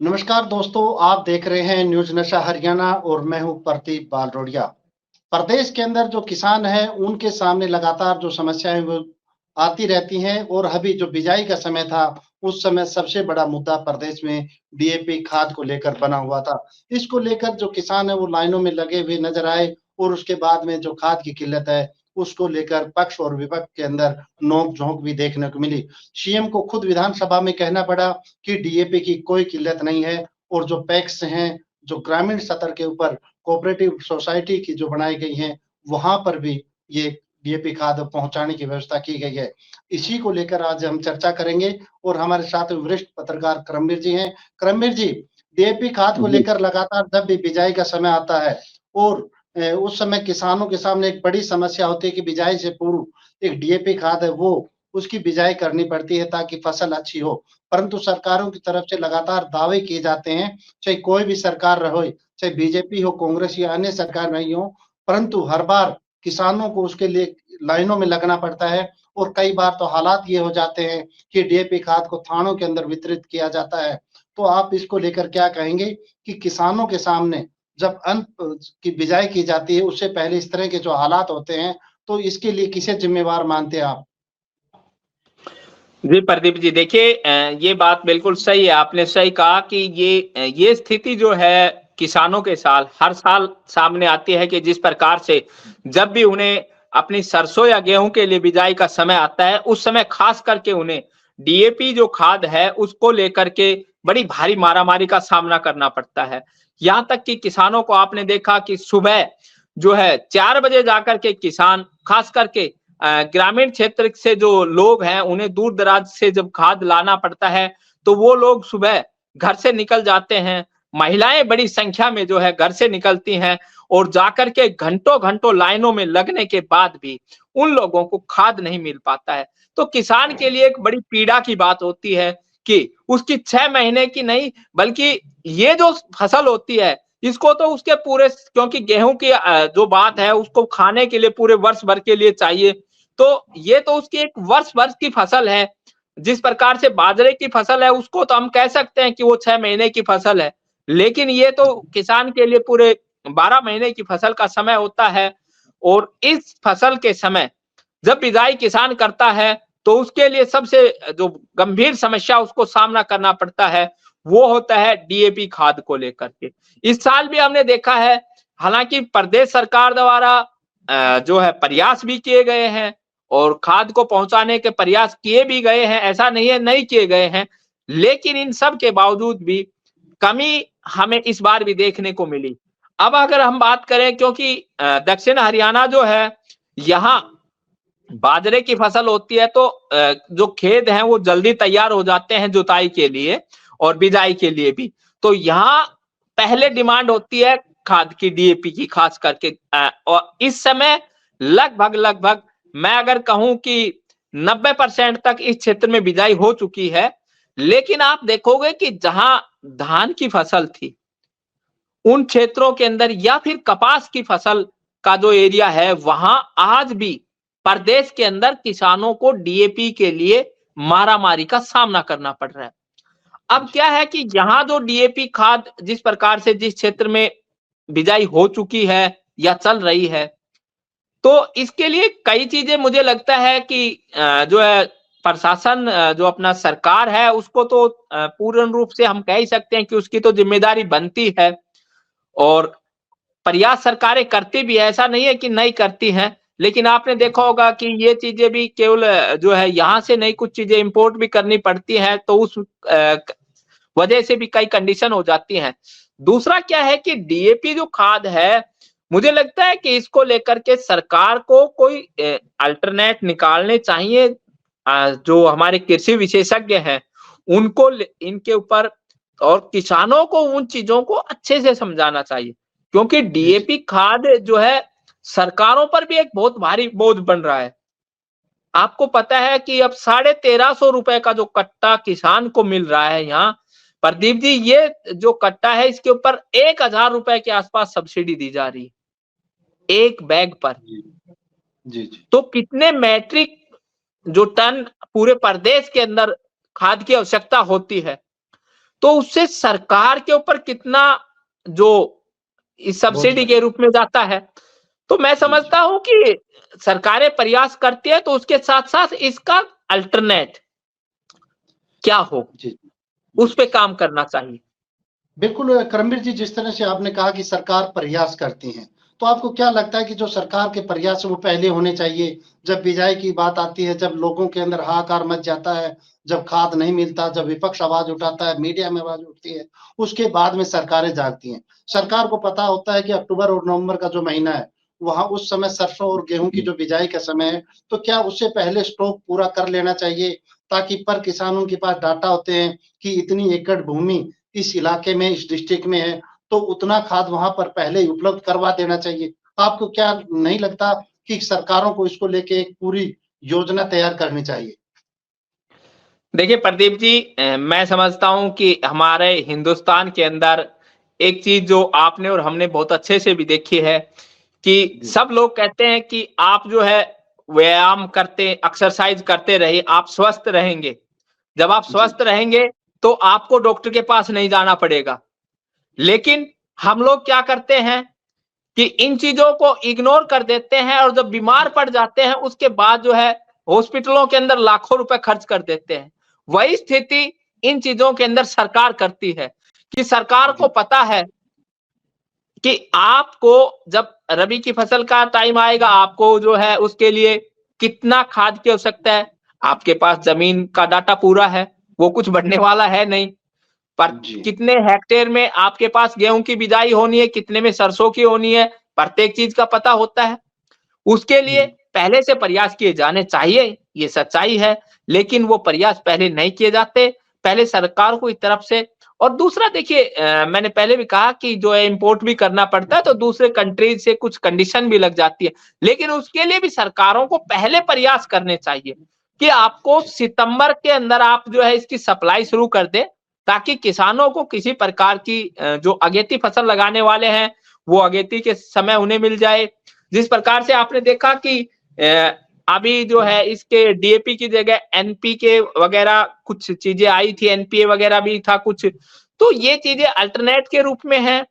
नमस्कार दोस्तों, आप देख रहे हैं न्यूज़ नशा हरियाणा और मैं हूं प्रदीप बालरोडिया। प्रदेश के अंदर जो किसान हैं, उनके सामने लगातार जो समस्याएं वो आती रहती हैं और अभी जो बिजाई का समय था, उस समय सबसे बड़ा मुद्दा प्रदेश में डीएपी खाद को लेकर बना हुआ था। इसको लेकर जो किसान है वो लाइनों में लगे हुए नजर आए और उसके बाद में जो खाद की किल्लत है, उसको लेकर पक्ष और विपक्ष के अंदर नोक-झोंक भी देखने को मिली। सीएम को खुद विधानसभा में कहना पड़ा कि डीएपी की कोई किल्लत नहीं है और जो पैक्स हैं, जो ग्रामीण स्तर के ऊपर कोऑपरेटिव सोसाइटी की जो बनाई गई हैं, वहाँ पर भी ये डीएपी खाद पहुँचाने की व्यवस्था की गई है। इसी को लेकर आज हम चर्चा करेंगे और हमारे साथ वरिष्ठ पत्रकार करमवीर जी हैं। करमवीर जी, डीएपी खाद को जी। लेकर लगातार जब भी बिजाई का समय आता है और उस समय किसानों के सामने एक बड़ी समस्या होती है कि बिजाई से पूर्व एक डीएपी खाद है वो उसकी बिजाई करनी पड़ती है ताकि फसल अच्छी हो। परंतु सरकारों की तरफ से लगातार दावे किए जाते हैं, चाहे कोई भी सरकार रहे, चाहे बीजेपी हो, कांग्रेस या अन्य सरकार नहीं हो, परंतु हर बार किसानों को उसके लिए लाइनों में लगना पड़ता है और कई बार तो हालात ये हो जाते हैं कि डीएपी खाद को थानों के अंदर वितरित किया जाता है। तो आप इसको लेकर क्या कहेंगे कि किसानों के सामने जब अन्न की बिजाई की जाती है, उससे पहले इस तरह के जो हालात होते हैं, तो इसके लिए किसे जिम्मेवार मानते हैं आप? जी, प्रदीप जी देखिए, ये बात बिल्कुल सही है। आपने सही कहा कि ये स्थिति जो है किसानों के साल हर साल सामने आती है कि जिस प्रकार से जब भी उन्हें अपनी सरसों या गेहूं के लिए बिजाई का समय आता है, उस समय खास करके उन्हें डीएपी जो खाद है उसको लेकर के बड़ी भारी मारामारी का सामना करना पड़ता है। यहाँ तक कि किसानों को आपने देखा कि सुबह जो है 4 बजे जाकर के किसान खास करके ग्रामीण क्षेत्र से जो लोग हैं उन्हें दूर दराज से जब खाद लाना पड़ता है तो वो लोग सुबह घर से निकल जाते हैं। महिलाएं बड़ी संख्या में जो है घर से निकलती हैं और जाकर के घंटों घंटों लाइनों में लगने के बाद भी उन लोगों को खाद नहीं मिल पाता है। तो किसान के लिए एक बड़ी पीड़ा की बात होती है कि उसकी 6 महीने की नहीं बल्कि ये जो फसल होती है इसको तो उसके पूरे, क्योंकि गेहूं की जो बात है उसको खाने के लिए पूरे वर्ष भर के लिए चाहिए, तो ये तो उसकी एक वर्ष भर की फसल है। जिस प्रकार से बाजरे की फसल है उसको तो हम कह सकते हैं कि वो 6 महीने की फसल है, लेकिन ये तो किसान के लिए पूरे 12 महीने की फसल का समय होता है। और इस फसल के समय जब बिजाई किसान करता है तो उसके लिए सबसे जो गंभीर समस्या उसको सामना करना पड़ता है वो होता है डीएपी खाद को लेकर के। इस साल भी हमने देखा है, हालांकि प्रदेश सरकार द्वारा जो है प्रयास भी किए गए हैं और खाद को पहुंचाने के प्रयास किए भी गए हैं, ऐसा नहीं है नहीं किए गए हैं, लेकिन इन सब के बावजूद भी कमी हमें इस बार भी देखने को मिली। अब अगर हम बात करें, क्योंकि दक्षिण हरियाणा जो है यहाँ बाजरे की फसल होती है तो जो खेत हैं वो जल्दी तैयार हो जाते हैं जुताई के लिए और बिजाई के लिए भी। तो यहाँ पहले डिमांड होती है खाद की, डीएपी की खास करके। और इस समय लगभग मैं अगर कहूं कि 90% तक इस क्षेत्र में बिजाई हो चुकी है। लेकिन आप देखोगे कि जहां धान की फसल थी उन क्षेत्रों के अंदर या फिर कपास की फसल का जो एरिया है वहां आज भी प्रदेश के अंदर किसानों को डीएपी के लिए मारामारी का सामना करना पड़ रहा है। अब क्या है कि यहाँ जो डीएपी खाद जिस प्रकार से जिस क्षेत्र में बिजाई हो चुकी है या चल रही है, तो इसके लिए कई चीजें मुझे लगता है कि जो है प्रशासन, जो अपना सरकार है उसको तो पूर्ण रूप से हम कह ही सकते हैं कि उसकी तो जिम्मेदारी बनती है और प्रयास सरकारें करती भी है, ऐसा नहीं है कि नहीं करती हैं। लेकिन आपने देखा होगा कि ये चीजें भी केवल जो है यहाँ से नहीं, कुछ चीजें इंपोर्ट भी करनी पड़ती हैं, तो उस वजह से भी कई कंडीशन हो जाती हैं। दूसरा क्या है कि डीएपी जो खाद है, मुझे लगता है कि इसको लेकर के सरकार को कोई अल्टरनेट निकालने चाहिए। जो हमारे कृषि विशेषज्ञ हैं उनको इनके ऊपर और किसानों को उन चीजों को अच्छे से समझाना चाहिए, क्योंकि डीएपी खाद जो है सरकारों पर भी एक बहुत भारी बोझ बन रहा है। आपको पता है कि अब 1350 रुपए का जो कट्टा किसान को मिल रहा है यहाँ, प्रदीप जी ये जो कट्टा है इसके ऊपर 1000 रुपए के आसपास सब्सिडी दी जा रही है एक बैग पर। जी, जी, जी। तो कितने मैट्रिक जो टन पूरे प्रदेश के अंदर खाद की आवश्यकता होती है। तो उससे सरकार के ऊपर कितना जो इस सब्सिडी के रूप में जाता है। तो मैं समझता हूं कि सरकारें प्रयास करती है, तो उसके साथ साथ इसका अल्टरनेट क्या हो, उस पे काम करना चाहिए। बिल्कुल करमवीर जी, जिस तरह से आपने कहा कि सरकार प्रयास करती है, तो आपको क्या लगता है कि जो सरकार के प्रयास है वो पहले होने चाहिए? जब बिजाई की बात आती है, जब लोगों के अंदर हाहाकार मच जाता है, जब खाद नहीं मिलता, जब विपक्ष आवाज उठाता है, मीडिया में आवाज उठती है, उसके बाद में सरकारें जागती हैं। सरकार को पता होता है कि अक्टूबर और नवंबर का जो महीना है, वहाँ उस समय सरसों और गेहूं की जो बिजाई का समय है, तो क्या उससे पहले स्टॉक पूरा कर लेना चाहिए, ताकि पर किसानों के पास डाटा होते हैं कि इतनी एकड़ भूमि इस इलाके में, इस डिस्ट्रिक्ट में है, तो उतना खाद वहां पर पहले ही उपलब्ध करवा देना चाहिए। आपको क्या नहीं लगता कि सरकारों को इसको लेके एक पूरी योजना तैयार करनी चाहिए? देखिए प्रदीप जी, मैं समझता हूं कि हमारे हिंदुस्तान के अंदर एक चीज जो आपने और हमने बहुत अच्छे से भी देखी है कि सब लोग कहते हैं कि आप जो है व्यायाम करते, एक्सरसाइज करते रहिए, आप स्वस्थ रहेंगे। जब आप स्वस्थ रहेंगे तो आपको डॉक्टर के पास नहीं जाना पड़ेगा। लेकिन हम लोग क्या करते हैं कि इन चीजों को इग्नोर कर देते हैं, और जब बीमार पड़ जाते हैं उसके बाद जो है हॉस्पिटलों के अंदर लाखों रुपए खर्च कर देते हैं। वही स्थिति इन चीजों के अंदर सरकार करती है कि सरकार को पता है कि आपको जब रबी की फसल का टाइम आएगा, आपको जो है उसके लिए कितना खाद की आवश्यकता है। आपके पास जमीन का डाटा पूरा है, वो कुछ बढ़ने वाला है नहीं। पर कितने हेक्टेयर में आपके पास गेहूं की बिजाई होनी है, कितने में सरसों की होनी है, प्रत्येक चीज का पता होता है। उसके लिए पहले से प्रयास किए जाने चाहिए, ये सच्चाई है। लेकिन वो प्रयास पहले नहीं किए जाते, पहले सरकार को इस तरफ से। और दूसरा देखिए, मैंने पहले भी कहा कि जो है इंपोर्ट भी करना पड़ता है, तो दूसरे कंट्रीज से कुछ कंडीशन भी लग जाती है। लेकिन उसके लिए भी सरकारों को पहले प्रयास करने चाहिए कि आपको सितंबर के अंदर आप जो है इसकी सप्लाई शुरू कर दें, ताकि किसानों को किसी प्रकार की जो अगेती फसल लगाने वाले हैं, वो अगेती के समय उन्हें मिल जाए। जिस प्रकार से आपने देखा कि अभी जो है इसके डीएपी की जगह एनपीके वगैरह कुछ चीजें आई थी, एनपीए वगैरह भी था कुछ, तो ये चीजें अल्टरनेट के रूप में है।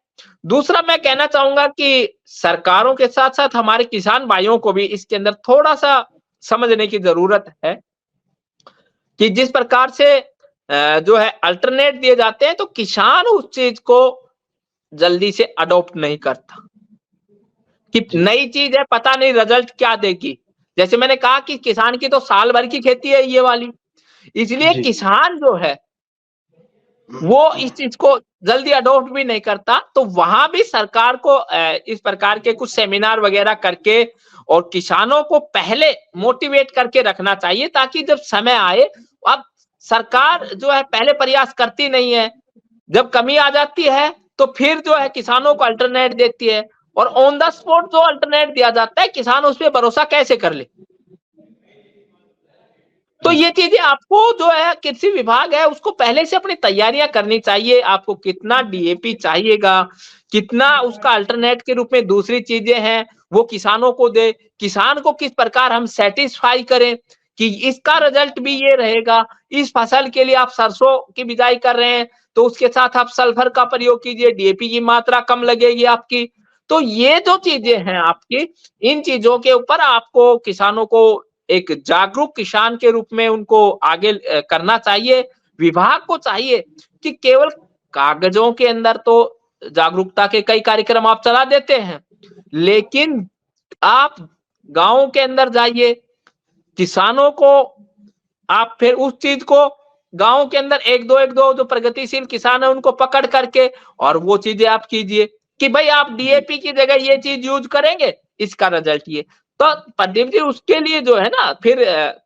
दूसरा मैं कहना चाहूंगा कि सरकारों के साथ साथ हमारे किसान भाइयों को भी इसके अंदर थोड़ा सा समझने की जरूरत है कि जिस प्रकार से जो है अल्टरनेट दिए जाते हैं, तो किसान उस चीज को जल्दी से अडॉप्ट नहीं करता कि नई चीज है, पता नहीं रिजल्ट क्या देगी। जैसे मैंने कहा कि किसान की तो साल भर की खेती है ये वाली, इसलिए किसान जो है वो इस चीज को जल्दी अडॉप्ट भी नहीं करता। तो वहां भी सरकार को इस प्रकार के कुछ सेमिनार वगैरह करके और किसानों को पहले मोटिवेट करके रखना चाहिए, ताकि जब समय आए, अब सरकार जो है पहले प्रयास करती नहीं है, जब कमी आ जाती है तो फिर जो है किसानों को अल्टरनेट देती है, और ऑन द स्पॉट जो अल्टरनेट दिया जाता है, किसान उस पर भरोसा कैसे कर ले। तो ये चीजें आपको जो है कृषि विभाग है उसको पहले से अपनी तैयारियां करनी चाहिए। आपको कितना डीएपी चाहिएगा, कितना उसका अल्टरनेट के रूप में दूसरी चीजें हैं वो किसानों को दे, किसान को किस प्रकार हम सेटिस्फाई करें कि इसका रिजल्ट भी ये रहेगा। इस फसल के लिए आप सरसों की बिजाई कर रहे हैं तो उसके साथ आप सल्फर का प्रयोग कीजिए, डीएपी की मात्रा कम लगेगी आपकी। तो ये जो चीजें हैं आपकी, इन चीजों के ऊपर आपको किसानों को एक जागरूक किसान के रूप में उनको आगे करना चाहिए। विभाग को चाहिए कि केवल कागजों के अंदर तो जागरूकता के कई कार्यक्रम आप चला देते हैं, लेकिन आप गांव के अंदर जाइए, किसानों को आप फिर उस चीज को गांव के अंदर एक दो जो प्रगतिशील किसान है उनको पकड़ करके और वो चीजें आप कीजिए कि भाई आप डीएपी की जगह ये चीज यूज करेंगे, इसका रिजल्ट ये। तो प्रदीप जी उसके लिए जो है ना फिर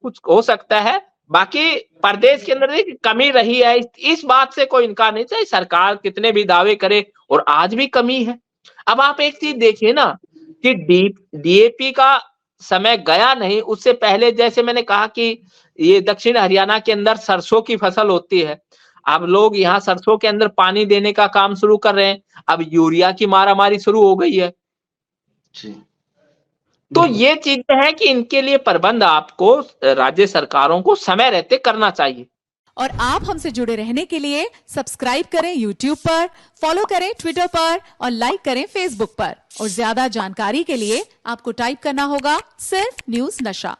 कुछ हो सकता है। बाकी प्रदेश के अंदर कमी रही है, इस बात से कोई इनकार नहीं चाहिए, सरकार कितने भी दावे करे और आज भी कमी है। अब आप एक चीज देखिए ना कि डीएपी का समय गया नहीं, उससे पहले जैसे मैंने कहा कि ये दक्षिण हरियाणा के अंदर सरसों की फसल होती है। अब लोग यहाँ सरसों के अंदर पानी देने का काम शुरू कर रहे हैं, अब यूरिया की मारामारी शुरू हो गई है। तो ये चीजें हैं कि इनके लिए प्रबंध आपको राज्य सरकारों को समय रहते करना चाहिए। और आप हमसे जुड़े रहने के लिए सब्सक्राइब करें YouTube पर, फॉलो करें ट्विटर पर और लाइक करें Facebook पर। और ज्यादा जानकारी के लिए आपको टाइप करना होगा सिर्फ न्यूज नशा।